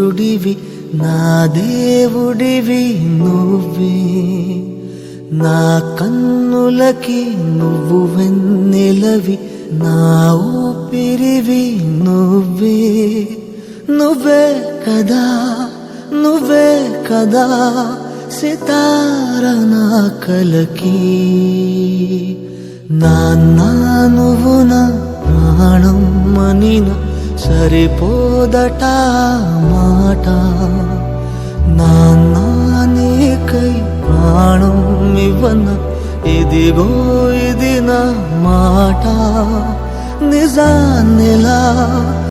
సూర్యుడివి నా దేవుడివి నువ్వే, నా కన్నులకి నువ్వు వెన్నెలవి, నా ఊపిరివి నువ్వే. నువ్వే కదా, నువ్వే కదా సితార నా కలకి. నాన్న నువ్వు నా ప్రాణం మనిన సరిపోదట మాట. నాన్న నీకై ప్రాణం ఇవ్వన ఇదిగో ఇది నా మాట. నిజాన్నిలా